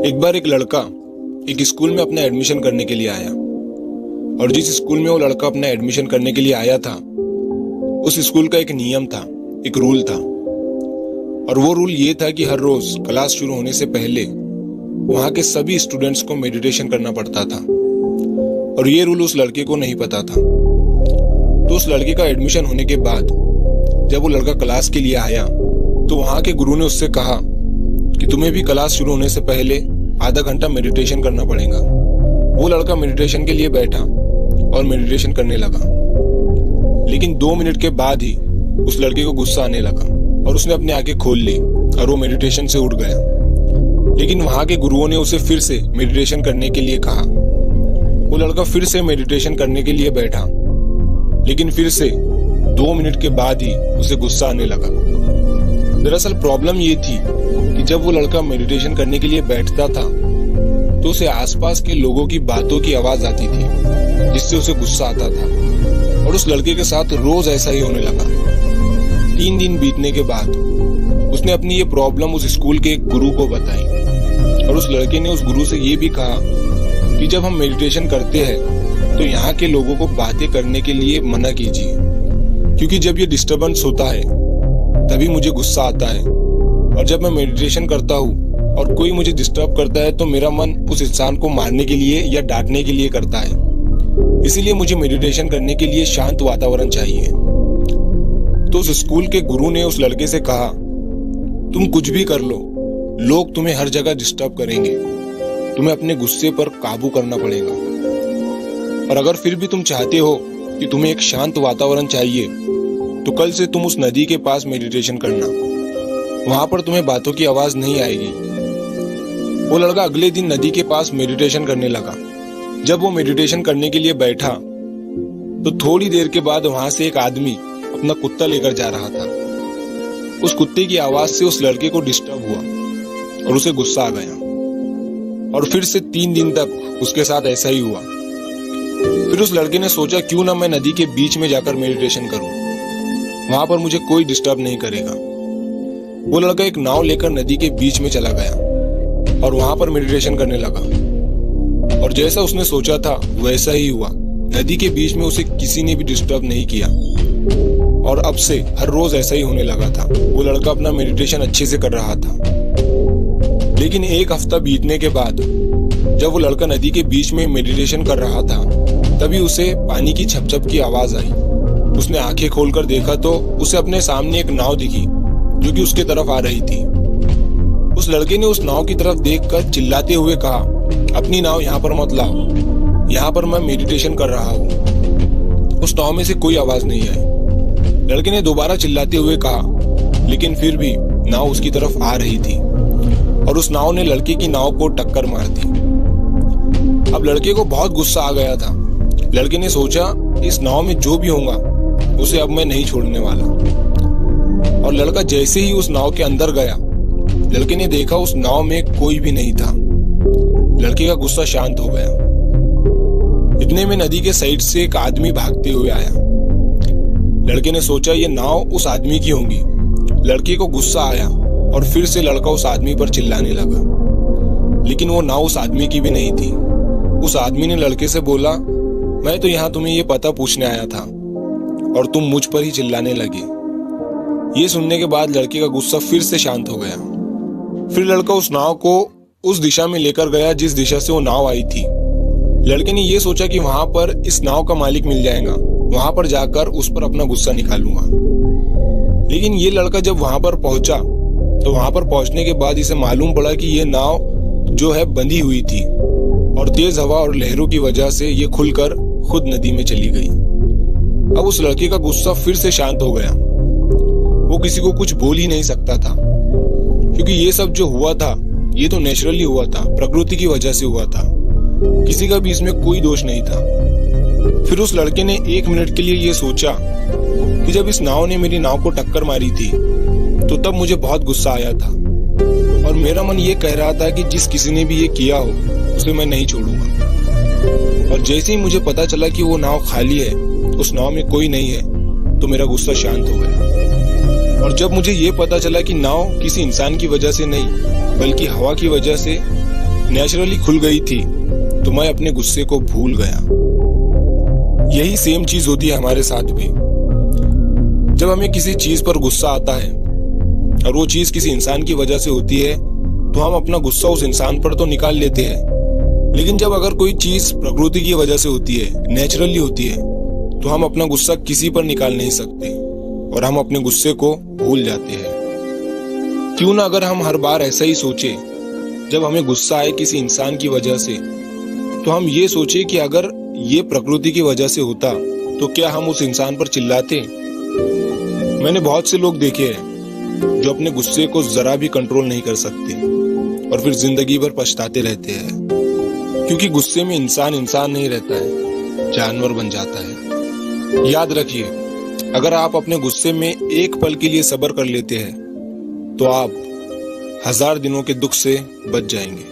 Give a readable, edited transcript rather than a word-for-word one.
एक बार एक लड़का एक स्कूल में अपना एडमिशन करने के लिए आया और जिस स्कूल में वो लड़का अपना एडमिशन करने के लिए आया था उस स्कूल का एक नियम था, एक रूल था। और वो रूल ये था कि हर रोज क्लास शुरू होने से पहले वहां के सभी स्टूडेंट्स को मेडिटेशन करना पड़ता था। और ये रूल उस लड़के को नहीं पता था। तो उस लड़के का एडमिशन होने के बाद जब वो लड़का क्लास के लिए आया तो वहां के गुरु ने उससे कहा कि तुम्हें भी क्लास शुरू होने से पहले आधा घंटा मेडिटेशन करना पड़ेगा। वो लड़का मेडिटेशन के लिए बैठा और मेडिटेशन करने लगा, लेकिन 2 मिनट के बाद ही उस लड़के को गुस्सा आने लगा और उसने अपनी आंखें खोल ली और वो मेडिटेशन से उठ गया। लेकिन वहां के गुरुओं ने उसे फिर से मेडिटेशन करने के लिए कहा। वो लड़का फिर से मेडिटेशन करने के लिए बैठा, लेकिन फिर से 2 मिनट के बाद ही उसे गुस्सा आने लगा। दरअसल प्रॉब्लम ये थी कि जब वो लड़का मेडिटेशन करने के लिए बैठता था तो उसे आसपास के लोगों की बातों की आवाज आती थी जिससे उसे गुस्सा आता था। और उस लड़के के साथ रोज ऐसा ही होने लगा। 3 दिन बीतने के बाद उसने अपनी ये प्रॉब्लम उस स्कूल के एक गुरु को बताई और उस लड़के ने उस गुरु से ये भी कहा कि जब हम मेडिटेशन करते हैं तो यहाँ के लोगों को बातें करने के लिए मना कीजिए, क्योंकि जब ये डिस्टरबेंस होता है तभी मुझे गुस्सा आता है। और जब मैं मेडिटेशन करता हूँ और कोई मुझे डिस्टर्ब करता है तो मेरा मन उस इंसान को मारने के लिए या डांटने के लिए करता है। इसीलिए मुझे मेडिटेशन करने के लिए शांत वातावरण चाहिए। तो उस स्कूल के गुरु ने उस लड़के से कहा, तुम कुछ भी कर लो, लोग तुम्हें हर जगह डिस्टर्ब करेंगे, तुम्हें अपने गुस्से पर काबू करना पड़ेगा। और अगर फिर भी तुम चाहते हो कि तुम्हें एक शांत वातावरण चाहिए तो कल से तुम उस नदी के पास मेडिटेशन करना, वहां पर तुम्हें बातों की आवाज नहीं आएगी। वो लड़का अगले दिन नदी के पास मेडिटेशन करने लगा। जब वो मेडिटेशन करने के लिए बैठा तो थोड़ी देर के बाद वहां से एक आदमी अपना कुत्ता लेकर जा रहा था। उस कुत्ते की आवाज से उस लड़के को डिस्टर्ब हुआ और उसे गुस्सा आ गया। और फिर से 3 दिन तक उसके साथ ऐसा ही हुआ। फिर उस लड़के ने सोचा क्यों ना मैं नदी के बीच में जाकर मेडिटेशन करूं, वहां पर मुझे कोई डिस्टर्ब नहीं करेगा। वो लड़का एक नाव लेकर नदी के बीच में चला गया और वहां पर मेडिटेशन करने लगा। और जैसा उसने सोचा था वैसा ही हुआ। नदी के बीच में उसे किसी ने भी डिस्टर्ब नहीं किया और अब से हर रोज ऐसा ही होने लगा था। वो लड़का अपना मेडिटेशन अच्छे से कर रहा था। लेकिन 1 हफ्ता बीतने के बाद जब वो लड़का नदी के बीच में मेडिटेशन कर रहा था तभी उसे पानी की छपछप की आवाज आई। उसने आंखें खोलकर देखा तो उसे अपने सामने एक नाव दिखी जो कि उसके तरफ आ रही थी। उस लड़के ने उस नाव की तरफ देखकर चिल्लाते हुए कहा, अपनी नाव यहाँ पर मत लाओ, यहाँ पर मैं मेडिटेशन कर रहा हूँ। उस नाव में से कोई आवाज नहीं आई। लड़के ने दोबारा चिल्लाते हुए कहा, लेकिन फिर भी नाव उसकी तरफ आ रही थी और उस नाव ने लड़के की नाव को टक्कर मार दी। अब लड़के को बहुत गुस्सा आ गया था। लड़के ने सोचा इस नाव में जो भी होगा उसे अब मैं नहीं छोड़ने वाला। और लड़का जैसे ही उस नाव के अंदर गया, लड़के ने देखा उस नाव में कोई भी नहीं था। लड़के का गुस्सा शांत हो गया। इतने में नदी के साइड से एक आदमी भागते हुए आया। लड़के ने सोचा ये नाव उस आदमी की होगी। लड़के को गुस्सा आया और फिर से लड़का उस आदमी पर चिल्लाने लगा, लेकिन वो नाव उस आदमी की भी नहीं थी। उस आदमी ने लड़के से बोला, मैं तो यहाँ तुम्हें ये पता पूछने आया था और तुम मुझ पर ही चिल्लाने लगे। ये सुनने के बाद लड़के का गुस्सा फिर से शांत हो गया। फिर लड़का उस नाव को उस दिशा में लेकर गया जिस दिशा से वो नाव आई थी। लड़के ने ये सोचा कि वहां पर इस नाव का मालिक मिल जाएगा, वहां पर जाकर उस पर अपना गुस्सा निकालूंगा। लेकिन ये लड़का जब वहां पर पहुंचा तो वहां पर पहुंचने के बाद इसे मालूम पड़ा कि ये नाव जो है बंधी हुई थी और तेज हवा और लहरों की वजह से ये खुलकर खुद नदी में चली गई। अब उस लड़के का गुस्सा फिर से शांत हो गया। वो किसी को कुछ बोल ही नहीं सकता था, क्योंकि ये सब जो हुआ था ये तो नेचुरली हुआ था, प्रकृति की वजह से हुआ था। किसी का भी इसमें कोई दोष नहीं था। फिर उस लड़के ने 1 मिनट के लिए ये सोचा कि जब इस नाव ने मेरी नाव को टक्कर मारी थी तो तब मुझे बहुत गुस्सा आया था और मेरा मन ये कह रहा था कि जिस किसी ने भी ये किया हो उसे मैं नहीं छोड़ूंगा। और जैसे ही मुझे पता चला कि वो नाव खाली है, उस नाव में कोई नहीं है, तो मेरा गुस्सा शांत हो गया। और जब मुझे ये पता चला कि नाव किसी इंसान की वजह से नहीं बल्कि हवा की वजह से नेचुरली खुल गई थी तो मैं अपने गुस्से को भूल गया। यही सेम चीज होती है हमारे साथ भी। जब हमें किसी चीज पर गुस्सा आता है और वो चीज किसी इंसान की वजह से होती है तो हम अपना गुस्सा उस इंसान पर तो निकाल लेते हैं, लेकिन जब अगर कोई चीज प्रकृति की वजह से होती है, नेचुरली होती है, तो हम अपना गुस्सा किसी पर निकाल नहीं सकते और हम अपने गुस्से को भूल जाते हैं। क्यों ना अगर हम हर बार ऐसा ही सोचे, जब हमें गुस्सा आए किसी इंसान की वजह से, तो हम ये सोचे कि अगर ये प्रकृति की वजह से होता तो क्या हम उस इंसान पर चिल्लाते। मैंने बहुत से लोग देखे हैं जो अपने गुस्से को जरा भी कंट्रोल नहीं कर सकते और फिर जिंदगी भर पछताते रहते हैं, क्योंकि गुस्से में इंसान नहीं रहता है, जानवर बन जाता है। याद रखिए, अगर आप अपने गुस्से में एक पल के लिए सब्र कर लेते हैं तो आप 1000 दिनों के दुख से बच जाएंगे।